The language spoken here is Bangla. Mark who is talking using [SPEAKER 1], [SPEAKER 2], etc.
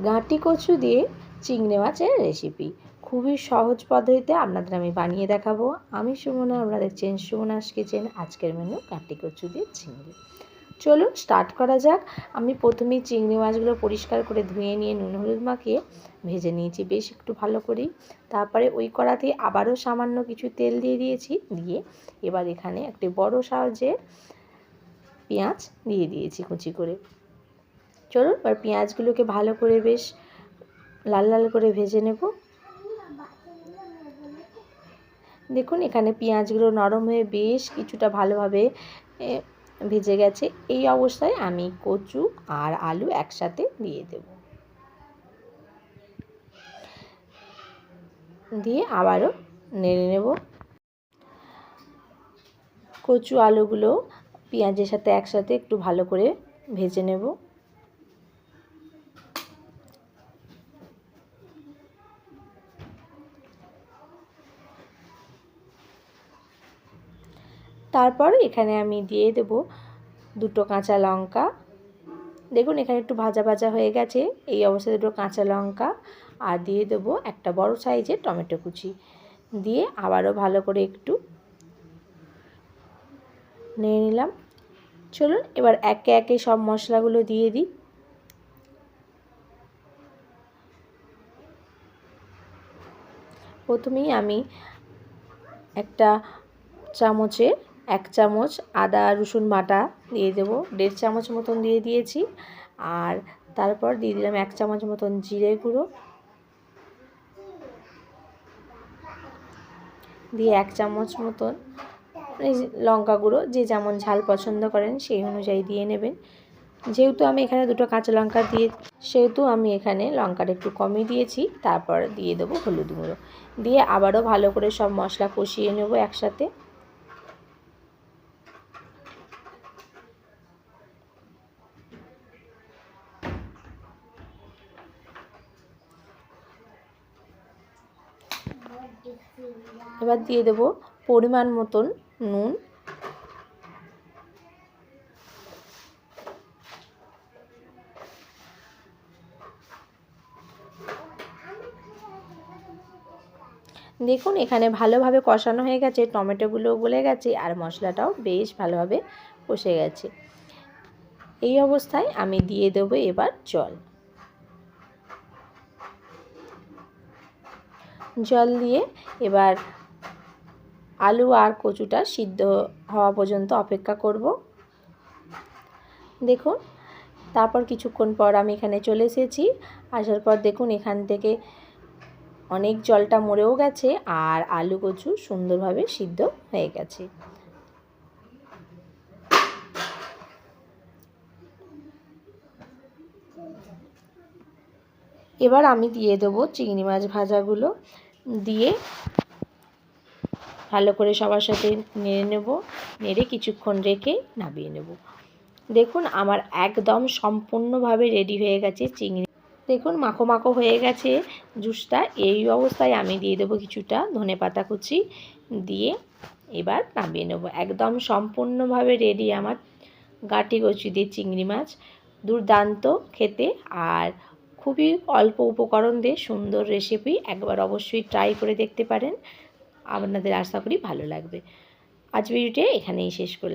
[SPEAKER 1] গাঁটি কচু দিয়ে চিংড়ি মাছের রেসিপি খুবই সহজ পদ্ধতিতে আপনাদের আমি বানিয়ে দেখাবো। আমি সুমনা, আপনাদের সুমনাস কিচেন। আজকের মেনু গাঁটি কচু দিয়ে চিংড়ি। চলুন স্টার্ট করা যাক। আমি প্রথমেই চিংড়ি মাছগুলো পরিষ্কার করে ধুয়ে নিয়ে নুন হলুদ মাখিয়ে ভেজে নিয়েছি বেশ একটু ভালো করেই। তারপরে ওই কড়াতে আবারও সামান্য কিছু তেল দিয়ে দিয়েছি। দিয়ে এবার এখানে একটি বড় সাইজের পেঁয়াজ দিয়ে দিয়েছি কুচি করে। চলুন এবার পেঁয়াজগুলোকে ভালো করে বেশ লাল লাল করে ভেজে নেব। দেখুন এখানে পেঁয়াজগুলো নরম হয়ে বেশ কিছুটা ভালোভাবে ভেজে গেছে। এই অবস্থায় আমি কচু আর আলু একসাথে দিয়ে দেব। দিয়ে আবারও নেড়ে নেব। কচু আলুগুলো পেঁয়াজের সাথে একসাথে একটু ভালো করে ভেজে নেব। তারপর এখানে আমি দিয়ে দেব দুটো কাঁচা লঙ্কা। দেখুন এখানে একটু ভাজা ভাজা হয়ে গেছে। এই অবস্থায় দুটো কাঁচা লঙ্কা আর দিয়ে দেব একটা বড় সাইজের টমেটো কুচি। দিয়ে আবারও ভালো করে একটু নিয়ে নিলাম। চলুন এবার একে একে সব মশলাগুলো দিয়ে দিই। প্রথমেই আমি একটা চামচে 1 চামচ আদা রসুন বাটা দিয়ে দেবো। 1.5 চামচ মতন দিয়ে দিয়েছি। আর তারপর দিয়ে দিলাম 1 চামচ মতন জিরে গুঁড়ো, দিয়ে 1 চামচ মতন লঙ্কা গুঁড়ো। যে যেমন ঝাল পছন্দ করেন সেই অনুযায়ী দিয়ে নেবেন। যেহেতু আমি এখানে দুটো কাঁচা লঙ্কা দিয়ে সেহেতু আমি এখানে লঙ্কাটা একটু কমই দিয়েছি। তারপর দিয়ে দেবো হলুদ গুঁড়ো। দিয়ে আবারও ভালো করে সব মশলা কষিয়ে নেব একসাথে। এবার দিয়ে দেব পরিমাণ মতন নুন। দেখুন এখানে ভালোভাবে কষানো হয়ে গেছে, টমেটোগুলো গলে গেছে আর মশলাটাও বেশ ভালোভাবে কষে গেছে। এই অবস্থায় আমি দিয়ে দেবো এবার জল। জল দিয়ে এবার আলু আর কচুটা সিদ্ধ হওয়া পর্যন্ত অপেক্ষা করব। দেখুন তারপর কিছুক্ষণ পর আমি এখানে চলে এসেছি। আসার পর দেখুন এখান থেকে অনেক জলটা মরেও গেছে আর আলু কচু সুন্দরভাবে সিদ্ধ হয়ে গেছে। এবার আমি দিয়ে দেবো চিংড়ি মাছ ভাজাগুলো। দিয়ে ভালো করে সবার সাথে নেড়ে নেব। নেড়ে কিছুক্ষণ রেখে নামিয়ে নেব। দেখুন আমার একদম সম্পূর্ণভাবে রেডি হয়ে গেছে চিংড়ি। দেখুন মাখো মাখো হয়ে গেছে জুসটা। এই অবস্থায় আমি দিয়ে দেবো কিছুটা ধনেপাতা কুচি। দিয়ে এবার নামিয়ে নেব। একদম সম্পূর্ণভাবে রেডি আমার গাঁটি কচু দিয়ে চিংড়ি মাছ। দুর্দান্ত খেতে আর খুবই অল্প উপকরণ দিয়ে সুন্দর রেসিপি। একবার অবশ্যই ট্রাই করে দেখতে পারেন। আপনাদের আশা করি ভালো লাগবে। আজ ভিডিওটি এখানেই শেষ করলাম।